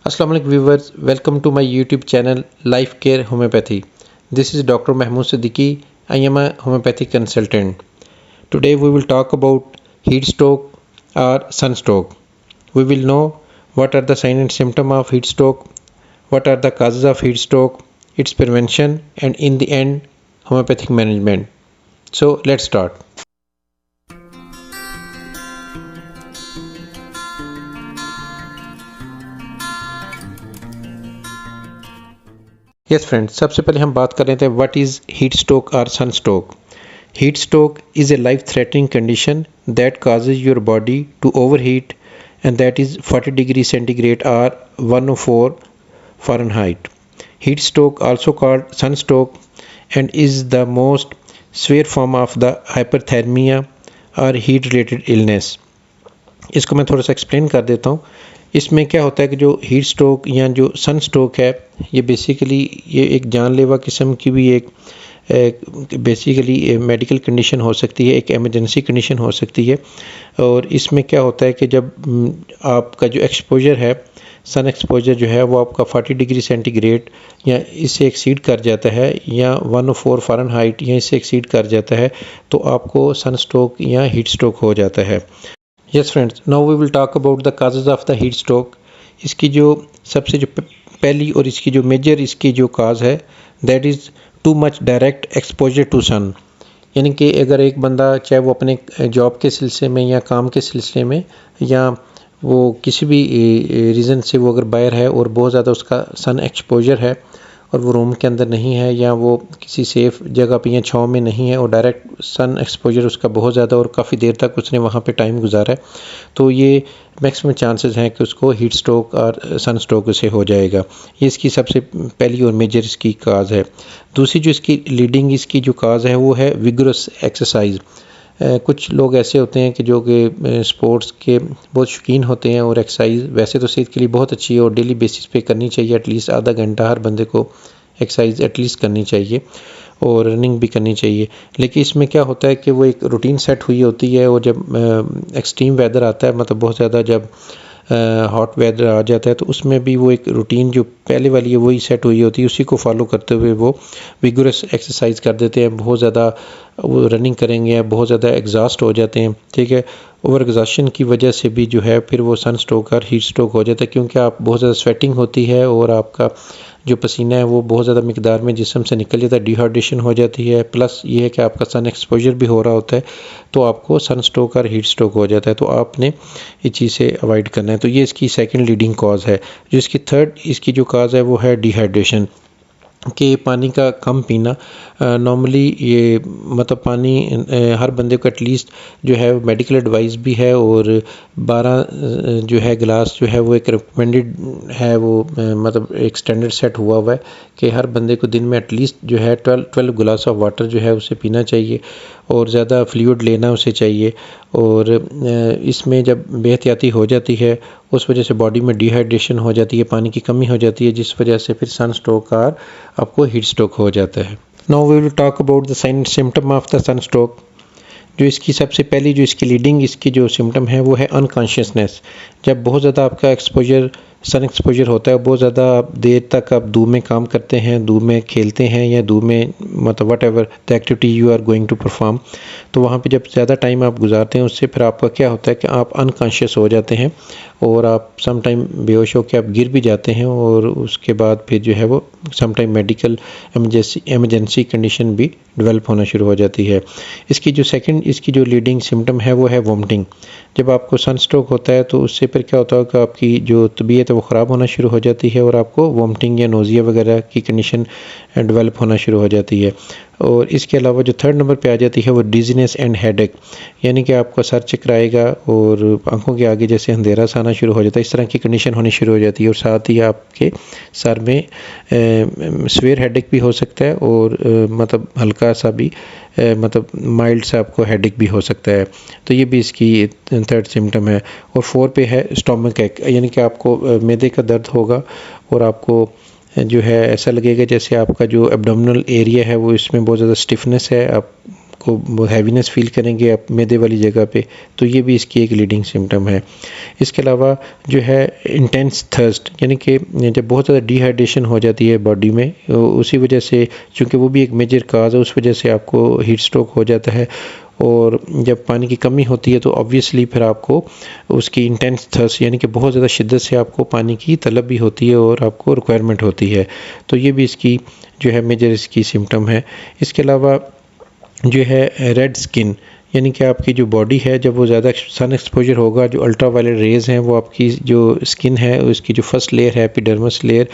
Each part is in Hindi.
Assalamu alaikum viewers, welcome to my YouTube channel Life Care Homeopathy. This is Dr. Mahmood Siddiqui. I am a homeopathic consultant. Today we will talk about heat stroke or sunstroke. We will know what are the signs and symptoms of heat stroke, what are the causes of heat stroke, its prevention, and in the end, homeopathic management. So let's start. Yes friends, सबसे पहले हम बात कर रहे थे what is heat stroke or sunstroke. Heat stroke is a life-threatening condition that causes your body to overheat, and that is 40 degrees centigrade or 104 Fahrenheit. Heat stroke, also called sunstroke, and is the most severe form of the hyperthermia or heat-related illness. इसको मैं थोड़ा सा एक्सप्लेन कर देता हूँ. इसमें क्या होता है कि जो हीट स्ट्रोक या जो सन स्ट्रोक है, ये बेसिकली ये एक जानलेवा किस्म की भी एक बेसिकली मेडिकल कंडीशन हो सकती है, एक एमरजेंसी कंडीशन हो सकती है. और इसमें क्या होता है कि जब आपका जो एक्सपोजर है, सन एक्सपोजर जो है वो आपका 40 डिग्री सेंटीग्रेड या इससे एक्सीड कर जाता है या 104 फ़ारेनहाइट या इससे एक्सीड कर जाता है, तो आपको सन स्ट्रोक या हीट स्ट्रोक हो जाता है. Yes friends, now we will talk about the causes of the heat stroke. इसकी जो सबसे जो पहली और इसकी जो मेजर इसकी जो काज है, that is too much direct exposure to sun. यानी कि अगर एक बंदा चाहे वो अपने जॉब के सिलसिले में या काम के सिलसिले में या वो किसी भी रीज़न से वो अगर बाहर है और बहुत ज़्यादा उसका सन एक्सपोजर है और वो रूम के अंदर नहीं है या वो किसी सेफ़ जगह पे या छाँव में नहीं है और डायरेक्ट सन एक्सपोजर उसका बहुत ज़्यादा और काफ़ी देर तक उसने वहाँ पे टाइम गुजारा है, तो ये मैक्सिमम चांसेस हैं कि उसको हीट स्ट्रोक और सन स्ट्रोक से हो जाएगा. ये इसकी सबसे पहली और मेजर इसकी काज है. दूसरी जो इसकी लीडिंग इसकी जो काज है वो है विगरस एक्सरसाइज. कुछ लोग ऐसे होते हैं कि जो कि स्पोर्ट्स के बहुत शौकीन होते हैं और एक्सरसाइज वैसे तो सेहत के लिए बहुत अच्छी है और डेली बेसिस पे करनी चाहिए. एटलीस्ट आधा घंटा हर बंदे को एक्सरसाइज एटलीस्ट करनी चाहिए और रनिंग भी करनी चाहिए. लेकिन इसमें क्या होता है कि वो एक रूटीन सेट हुई होती है और जब एक्सट्रीम वेदर आता है, मतलब बहुत ज़्यादा जब हॉट वेदर आ जाता है, तो उसमें भी वो एक रूटीन जो पहले वाली है वही सेट हुई होती है, उसी को फॉलो करते हुए वो विगरस एक्सरसाइज कर देते हैं. बहुत ज़्यादा वो रनिंग करेंगे, बहुत ज़्यादा एग्जॉस्ट हो जाते हैं. ठीक है, ओवर एग्जॉशन की वजह से भी जो है फिर वो सन स्ट्रोक और हीट स्ट्रोक हो जाता है, क्योंकि आप बहुत ज़्यादा स्वेटिंग होती है और आपका जो पसीना है वो बहुत ज़्यादा मिकदार में जिस्म से निकल जाता है, डिहाइड्रेशन हो जाती है. प्लस ये है कि आपका सन एक्सपोजर भी हो रहा होता है, तो आपको सन स्ट्रोक और हीट स्ट्रोक हो जाता है. तो आपने ये चीज़ से अवॉइड करना है. तो ये इसकी सेकंड लीडिंग कॉज है. जो इसकी थर्ड इसकी जो काज है वो है डिहाइड्रेशन, कि पानी का कम पीना. नॉर्मली ये मतलब पानी हर बंदे को एटलीस्ट जो है मेडिकल एडवाइस भी है और 12 जो है गिलास जो है वो एक रिकमेंडेड है, वो मतलब एक स्टैंडर्ड सेट हुआ है कि हर बंदे को दिन में एटलीस्ट जो है 12 गिलास ऑफ वाटर जो है उसे पीना चाहिए और ज़्यादा फ्लूइड लेना उसे चाहिए. और इसमें जब बेहतियाती हो जाती है उस वजह से बॉडी में डिहाइड्रेशन हो जाती है, पानी की कमी हो जाती है, जिस वजह से फिर सन स्ट्रोक और आपको हीट स्ट्रोक हो जाता है. Now we will talk about the sign symptom of the sun stroke. जो इसकी सबसे पहली जो इसकी लीडिंग इसकी जो सिम्टम है वो है अनकॉन्शियसनेस. जब बहुत ज़्यादा आपका एक्सपोजर सन एक्सपोजर होता है, बहुत ज़्यादा देर तक आप धूप में काम करते हैं, धूप में खेलते हैं या धूप में मतलब whatever the activity you are going to perform, तो वहाँ पे जब ज़्यादा टाइम आप गुजारते हैं उससे फिर आपका क्या होता है कि आप अनकॉन्शियस हो जाते हैं और आप सम टाइम बेहोश होकर आप गिर भी जाते हैं और उसके बाद फिर जो है वो some time medical emergency condition भी डेवलप होना शुरू हो जाती है. इसकी जो सेकंड इसकी जो लीडिंग सिम्टम है वो है वोमिटिंग. जब आपको सन स्ट्रोक होता है तो उससे फिर क्या होता है कि आपकी जो तबीयत है वो ख़राब होना शुरू हो जाती है और आपको वोमिटिंग या नोज़िया वगैरह की कंडीशन डेवलप होना शुरू हो जाती है. और इसके अलावा जो थर्ड नंबर पे आ जाती है वो डिजीनेस एंड हेडेक, यानी कि आपका सर चकराएगा और आंखों के आगे जैसे अंधेरा सा आना शुरू हो जाता है, इस तरह की कंडीशन होनी शुरू हो जाती है. और साथ ही आपके सर में स्वेयर हेडेक भी हो सकता है और मतलब हल्का सा भी मतलब माइल्ड सा आपको हेडेक भी हो सकता है. तो ये भी इसकी थर्ड सिम्टम है. और 4 पे है स्टोमक एक, यानी कि आपको मैदे का दर्द होगा और आपको जो है ऐसा लगेगा जैसे आपका जो एब्डोमिनल एरिया है वो इसमें बहुत ज़्यादा स्टिफनेस है, आप आपको हैवीनेस फील करेंगे आप मैदे वाली जगह पे, तो ये भी इसकी एक लीडिंग सिम्टम है। इसके अलावा जो है इंटेंस थर्स्ट, यानी कि जब बहुत ज़्यादा डिहाइड्रेशन हो जाती है बॉडी में, उसी वजह से, चूँकि वो भी एक मेजर काज है, उस वजह से आपको हीट स्ट्रोक हो जाता है। और जब पानी की कमी होती है तो ऑब्वियसली फिर आपको उसकी इंटेंस थर्स्ट, यानी कि बहुत ज़्यादा शिद्दत से आपको पानी की तलब भी होती है और आपको रिक्वायरमेंट होती है। तो ये भी इसकी जो है मेजर इसकी सिम्टम है। इसके अलावा जो है रेड स्किन, यानी कि आपकी जो बॉडी है जब वो ज़्यादा सन एक्सपोजर होगा, जो अल्ट्रा वायलेट रेज़ हैं वो आपकी जो स्किन है उसकी जो फर्स्ट लेयर है एपिडर्मिस लेयर,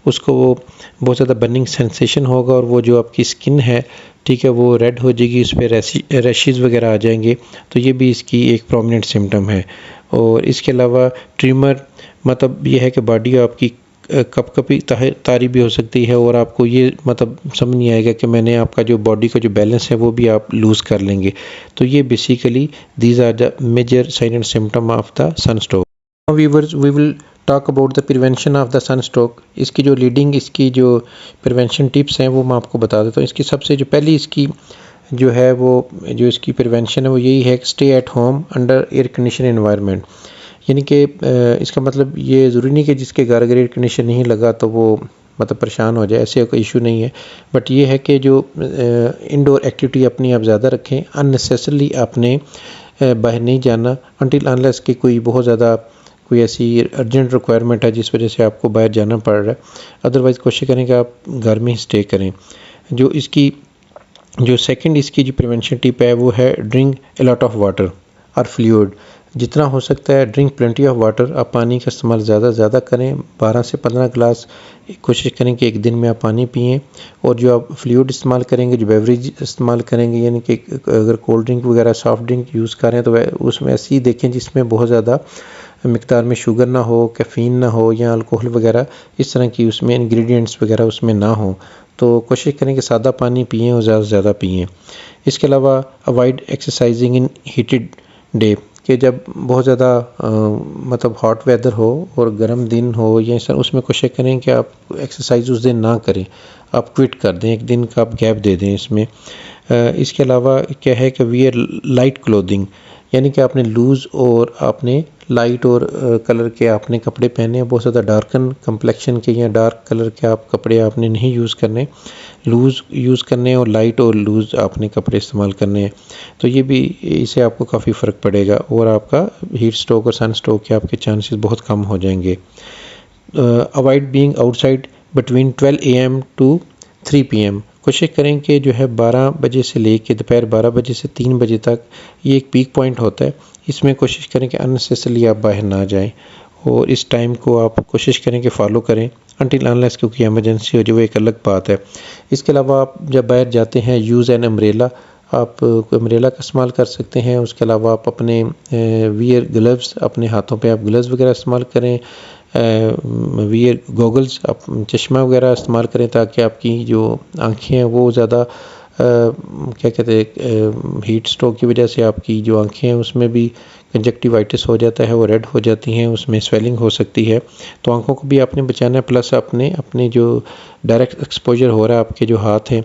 उसको वो बहुत ज़्यादा बर्निंग सेंसेशन होगा और वो जो आपकी स्किन है, ठीक है, वो रेड हो जाएगी, उस पर रैशेज़ वगैरह आ जाएंगे। तो ये भी इसकी एक प्रोमिनेंट सिम्टम है। और इसके अलावा ट्रिमर, मतलब ये है कि बॉडी आपकी कभी तारी भी हो सकती है और आपको ये मतलब समझ नहीं आएगा कि मैंने आपका जो बॉडी का जो बैलेंस है वो भी आप लूज़ कर लेंगे। तो ये basically these are the major sign and symptom of the sunstroke. We will talk about the prevention of the sunstroke. इसकी जो लीडिंग इसकी जो प्रिवेंशन टिप्स हैं वो मैं आपको बता देता हूँ। इसकी सबसे जो पहली इसकी जो है वो जो इसकी प्रिवेंशन है वो यही है कि stay at home under air condition environment, यानी कि इसका मतलब ये ज़रूरी नहीं कि जिसके घर अगर एयर कंडीशन नहीं लगा तो वो मतलब परेशान हो जाए, ऐसे कोई इशू नहीं है। बट ये है कि जो इंडोर एक्टिविटी अपनी आप ज़्यादा रखें, अननेसेसरली आपने बाहर नहीं जाना अनटिल अनलेस कि कोई बहुत ज़्यादा कोई ऐसी अर्जेंट रिक्वायरमेंट है जिस वजह से आपको बाहर जाना पड़ रहा है। अदरवाइज़ कोशिश करें कि आप घर में ही स्टे करें। जो इसकी जो सेकंड इसकी जो प्रिवेंशन टिप है वो है drink a lot of water और फ्लूइड। जितना हो सकता है ड्रिंक प्लेंटी ऑफ वाटर, आप पानी का इस्तेमाल ज़्यादा से ज़्यादा करें। 12 से 15 गिलास कोशिश करें कि एक दिन में आप पानी पिएं। और जो आप फ्लूइड इस्तेमाल करेंगे, जो बेवरेज इस्तेमाल करेंगे, यानी कि अगर कोल्ड ड्रिंक वगैरह सॉफ्ट ड्रिंक यूज़ करें तो उसमें ऐसी देखें जिसमें बहुत ज़्यादा मिकदार में शुगर ना हो, कैफ़ीन ना हो या अल्कोहल वगैरह इस तरह की उसमें इंग्रेडिएंट्स वगैरह उसमें ना हो। तो कोशिश करें कि सादा पानी पिएं और ज़्यादा से ज़्यादा पिएं। इसके अलावा अवॉइड एक्सरसाइजिंग इन हीटेड डे, कि जब बहुत ज़्यादा मतलब हॉट वेदर हो और गर्म दिन हो या सर, उसमें कोशिश करें कि आप एक्सरसाइज उस दिन ना करें, आप क्विट कर दें, एक दिन का आप गैप दे दें इसमें। इसके अलावा क्या है कि वियर लाइट क्लोथिंग, यानी कि आपने लूज़ और आपने लाइट और कलर के आपने कपड़े पहने हैं। बहुत ज़्यादा डार्कन कम्प्लेक्शन के या डार्क कलर के आप कपड़े आपने नहीं यूज़ करने, लूज़ यूज़ करने और लाइट और लूज़ आपने कपड़े इस्तेमाल करने हैं। तो ये भी, इससे आपको काफ़ी फ़र्क पड़ेगा और आपका हीट स्ट्रोक और सन स्ट्रोक के आपके चांसेस बहुत कम हो जाएंगे। Avoid being outside between 12 AM to 3 PM। कोशिश करें कि जो है 12 बजे से लेके दोपहर 12 बजे से 3 बजे तक ये एक पीक पॉइंट होता है। इसमें कोशिश करें कि अननेसेसरली आप बाहर ना जाएं और इस टाइम को आप कोशिश करें कि फॉलो करें अनटिल अनलेस क्योंकि एमरजेंसी हो जो एक अलग बात है। इसके अलावा आप जब बाहर जाते हैं यूज़ एन अम्ब्रेला, आप अम्ब्रेला का इस्तेमाल कर सकते हैं। उसके अलावा आप अपने वियर ग्लव्स, अपने हाथों पे आप ग्लव्स वगैरह इस्तेमाल करें। वियर गॉगल्स, आप चश्मा वगैरह इस्तेमाल करें ताकि आपकी जो आँखें हैं वो ज़्यादा क्या कहते हैं हीट स्ट्रोक की वजह से आपकी जो आँखें हैं उसमें भी कंजक्टिवाइटिस हो जाता है, वो रेड हो जाती हैं, उसमें स्वेलिंग हो सकती है। तो आंखों को भी आपने बचाना है, प्लस अपने जो डायरेक्ट एक्सपोजर हो रहा है आपके जो हाथ हैं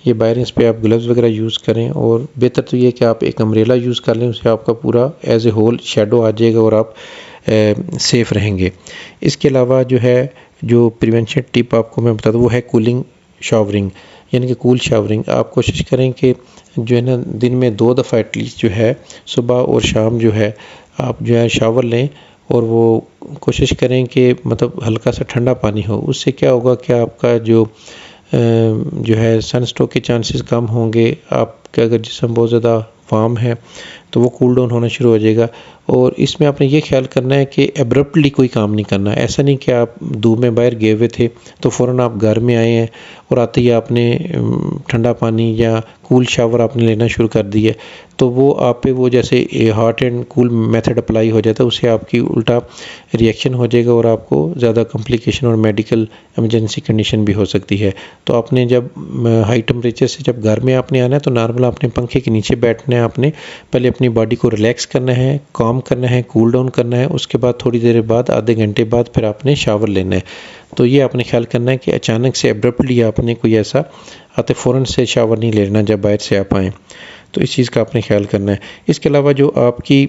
ये बाहर, इस पर आप ग्लव्स वगैरह यूज़ करें। और बेहतर तो ये कि आप एक अम्ब्रेला यूज़ कर लें, उससे आपका पूरा एज ए होल शेडो आ जाएगा और आप सेफ़ रहेंगे। इसके अलावा जो है जो प्रिवेंशन टिप आपको मैं बता दूँ वो है कूलिंग शावरिंग, यानी कि कूल शावरिंग। आप कोशिश करें कि जो है ना दिन में 2 दफ़ा एटलीस्ट जो है सुबह और शाम जो है आप जो है शावर लें और वो कोशिश करें कि मतलब हल्का सा ठंडा पानी हो। उससे क्या होगा कि आपका जो है सन स्ट्रोक के चांसेस कम होंगे। आपका अगर जिस्म बहुत ज़्यादा वार्म है तो वो कूल डाउन होना शुरू हो जाएगा। और इसमें आपने ये ख्याल करना है कि एब्रप्टली कोई काम नहीं करना। ऐसा नहीं कि आप धूप में बाहर गए हुए थे तो फ़ौरन आप घर में आए हैं और आते ही आपने ठंडा पानी या कूल शावर आपने लेना शुरू कर दिया, तो वो आप पे वो जैसे hot and cool method apply हो जाता है, उससे आपकी उल्टा रिएक्शन हो जाएगा और आपको ज़्यादा कॉम्प्लिकेशन और मेडिकल इमरजेंसी कंडीशन भी हो सकती है। तो आपने जब हाई टेम्परेचर से जब घर में आपने आना है तो नॉर्मल आपने पंखे के नीचे बैठना है। आपने पहले अपनी बॉडी को रिलैक्स करना है, काम करना है, कूल डाउन करना है। उसके बाद थोड़ी देर बाद, आधे घंटे बाद फिर आपने शावर लेना है। तो ये आपने ख्याल करना है कि अचानक से एब्रप्टली आपने कोई ऐसा आते फ़ौरन से शावर नहीं लेना जब बाहर से आप आएँ। तो इस चीज़ का आपने ख्याल करना है। इसके अलावा जो आपकी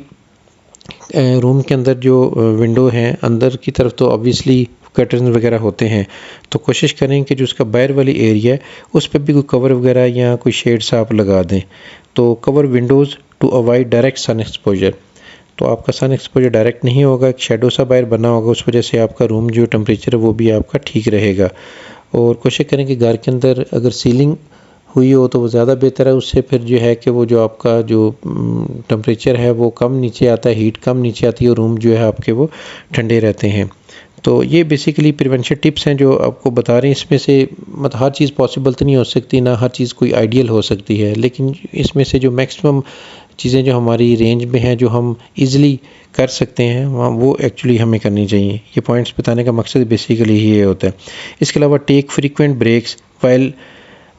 रूम के अंदर जो विंडो हैं अंदर की तरफ तो ऑब्वियसली कर्टन वगैरह होते हैं, तो कोशिश करें कि जो उसका बाहर वाली एरिया है उस पर भी कोई कवर वगैरह या कोई शेड्स आप लगा दें। तो cover windows to avoid direct sun exposure. तो आपका सन एक्सपोजर डायरेक्ट नहीं होगा, एक शेडो सा बाहर बना होगा, उस वजह से आपका रूम जो टेम्परेचर है वो भी आपका ठीक रहेगा। और कोशिश करें कि घर के अंदर अगर सीलिंग हुई हो तो वो ज़्यादा बेहतर है, उससे फिर जो है कि वो जो आपका जो टेम्परेचर है वो कम नीचे आता है, हीट कम नीचे आती है और रूम जो है आपके वो ठंडे रहते हैं। तो ये बेसिकली प्रिवेंशन टिप्स हैं जो आपको बता रहे हैं। इसमें से मतलब हर चीज़ पॉसिबल तो नहीं हो सकती, ना हर चीज़ कोई आइडियल हो सकती है, लेकिन इसमें से जो मैक्सिमम चीज़ें जो हमारी रेंज में हैं, जो हम इजीली कर सकते हैं, वो एक्चुअली हमें करनी चाहिए। ये पॉइंट्स बताने का मकसद बेसिकली ये होता है। इसके अलावा take frequent breaks while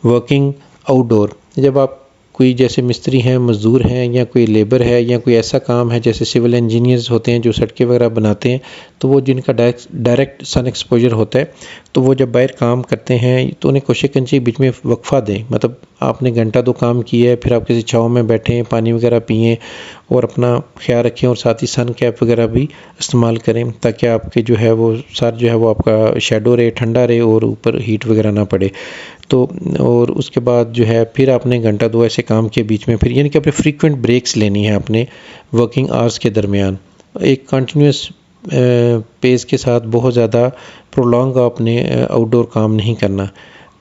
working outdoor. जब आप कोई जैसे मिस्त्री हैं, मज़दूर हैं, या कोई लेबर है, या कोई ऐसा काम है जैसे सिविल इंजीनियर्स होते हैं जो सड़कें वगैरह बनाते हैं, तो वो जिनका डायरेक्ट सन एक्सपोजर होता है, तो वो जब बाहर काम करते हैं तो उन्हें कोशिश करनी चाहिए बीच में वक्फा दें। मतलब आपने घंटा दो काम किया है, फिर आप किसी छाँव में बैठें, पानी वगैरह पिएँ और अपना ख्याल रखें, और साथ ही सन कैप वगैरह भी इस्तेमाल करें ताकि आपके जो है वो सर जो है वो आपका शेडो रहे, ठंडा रहे और ऊपर हीट वगैरह ना पड़े। तो और उसके बाद जो है फिर आपने घंटा दो ऐसे काम के बीच में फिर यानी कि अपने फ्रीक्वेंट ब्रेक्स लेनी है अपने वर्किंग आवर्स के दरमियान। एक कंटिन्यूस पेस के साथ बहुत ज़्यादा प्रोलॉन्ग आपने आउटडोर काम नहीं करना।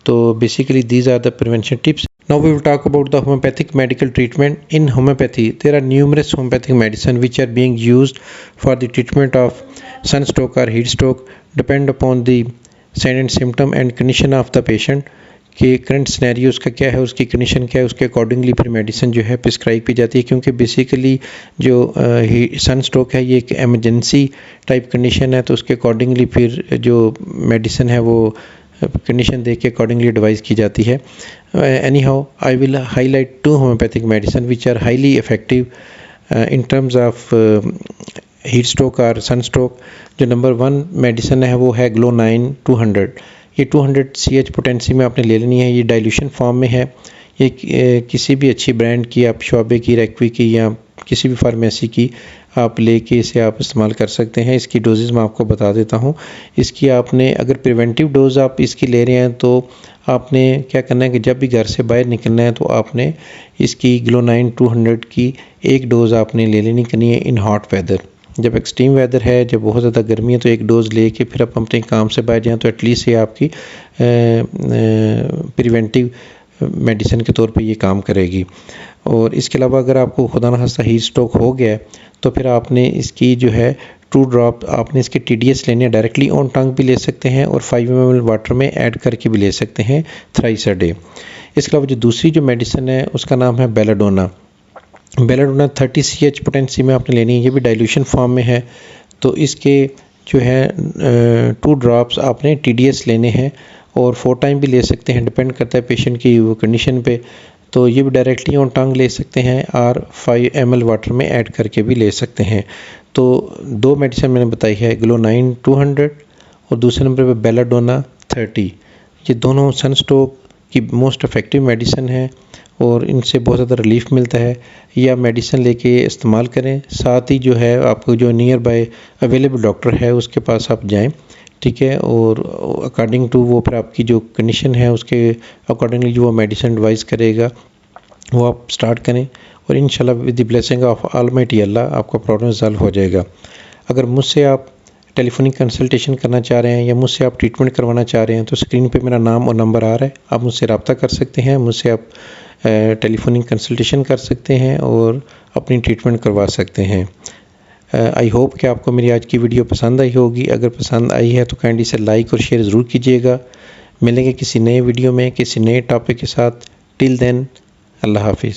तो basically these are the prevention tips. Now we will talk about the homeopathic medical treatment. In homeopathy, there are numerous homeopathic medicine which are being used for the treatment of sunstroke or heat stroke, depend upon the sign and symptom and condition of the patient कि करंट सिनेरियो उसका क्या है, उसकी कंडीशन क्या है, उसके अकॉर्डिंगली फिर मेडिसिन जो है प्रिस्क्राइब की जाती है। क्योंकि बेसिकली जो सन स्ट्रोक है ये एक एमरजेंसी टाइप कंडीशन है, तो उसके अकॉर्डिंगली फिर जो मेडिसिन है वो कंडीशन देख के अकॉर्डिंगली एडवाइस की जाती है। Anyhow I will highlight 2 homeopathic medicine which are highly effective in terms of heat stroke और सन स्ट्रोक। जो नंबर 1 मेडिसिन है वो है ग्लो9 200। ये 200 CH पोटेंसी में आपने ले लेनी है। ये डाइल्यूशन फॉर्म में है। ये किसी भी अच्छी ब्रांड की, आप शॉबे की, रेक्वी की या किसी भी फार्मेसी की आप लेके इसे आप इस्तेमाल कर सकते हैं। इसकी डोजेज़ मैं आपको बता देता हूँ। इसकी आपने अगर प्रिवेंटिव डोज आप इसकी ले रहे हैं तो आपने क्या करना है कि जब भी घर से बाहर निकलना है तो आपने इसकी ग्लो9 200 की एक डोज़ आपने ले लेनी करनी है इन हॉट वेदर। जब एक्सट्रीम वेदर है, जब बहुत ज़्यादा गर्मी है, तो एक डोज़ लेके फिर आप अपने काम से बाहर जाएँ तो एटलीस्ट ये आपकी प्रिवेंटिव मेडिसिन के तौर पे ये काम करेगी। और इसके अलावा अगर आपको खुदा न खास्ता हीट स्ट्रोक हो गया तो फिर आपने इसकी जो है 2 ड्रॉप आपने इसके TDS लेने, डायरेक्टली ऑन टंग भी ले सकते हैं और 5 ml वाटर में ऐड करके भी ले सकते हैं थ्राइस अ डे। इसके अलावा जो दूसरी जो मेडिसिन है उसका नाम है बेलाडोना। बेलाडोना 30 CH पोटेंसी में आपने लेनी है। ये भी डाइल्यूशन फॉर्म में है। तो इसके जो है 2 ड्रॉप्स आपने TDS लेने हैं और 4 टाइम भी ले सकते हैं, डिपेंड करता है पेशेंट की वो कंडीशन पे। तो ये भी डायरेक्टली ऑन टंग ले सकते हैं और 5 ml वाटर में ऐड करके भी ले सकते हैं। तो 2 मेडिसिन मैंने बताई है, ग्लो9 200 और दूसरे नंबर पे बेलाडोना 30। ये दोनों सन स्ट्रोक की मोस्ट इफेक्टिव मेडिसिन है और इनसे बहुत ज़्यादा रिलीफ मिलता है। या मेडिसिन लेके इस्तेमाल करें, साथ ही जो है आपको जो नियर बाय अवेलेबल डॉक्टर है उसके पास आप जाएं, ठीक है, और अकॉर्डिंग टू वो फिर आपकी जो कंडीशन है उसके अकॉर्डिंगली जो वो मेडिसिन एडवाइस करेगा वो आप स्टार्ट करें और इंशाल्लाह with the blessing of almighty Allah आपका प्रॉब्लम सॉल्व हो जाएगा। अगर मुझसे आप टेलीफोनिक कंसल्टेशन करना चाह रहे हैं या मुझसे आप ट्रीटमेंट करवाना चाह रहे हैं तो स्क्रीन पे मेरा नाम और नंबर आ रहा है, आप मुझसे रब्ता कर सकते हैं, मुझसे आप टेलीफोनिक कंसल्टेशन कर सकते हैं और अपनी ट्रीटमेंट करवा सकते हैं। आई होप कि आपको मेरी आज की वीडियो पसंद आई होगी। अगर पसंद आई है तो काइंडली से लाइक और शेयर ज़रूर कीजिएगा। मिलेंगे किसी नए वीडियो में किसी नए टॉपिक के साथ। टिल देन अल्लाह हाफिज़।